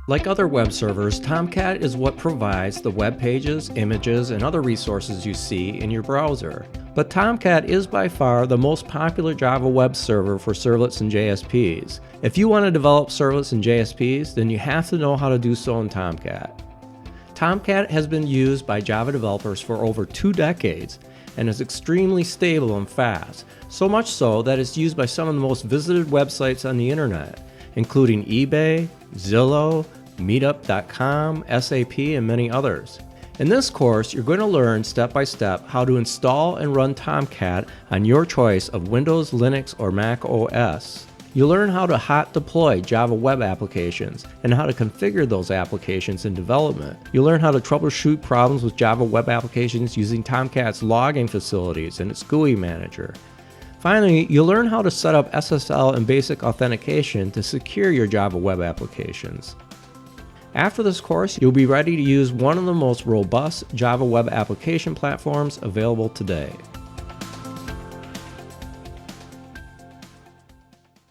Like other web servers, Tomcat is what provides the web pages, images, and other resources you see in your browser. But Tomcat is by far the most popular Java web server for servlets and JSPs. If you want to develop servlets and JSPs, then you have to know how to do so in Tomcat. Tomcat has been used by Java developers for over 2 decades and is extremely stable and fast, so much so that it's used by some of the most visited websites on the internet, including eBay, Zillow, Meetup.com, SAP, and many others. In this course, you're going to learn step by step how to install and run Tomcat on your choice of Windows, Linux, or Mac OS. You'll learn how to hot deploy Java web applications and how to configure those applications in development. You'll learn how to troubleshoot problems with Java web applications using Tomcat's logging facilities and its GUI manager. Finally, you'll learn how to set up SSL and basic authentication to secure your Java web applications. After this course, you'll be ready to use one of the most robust Java web application platforms available today.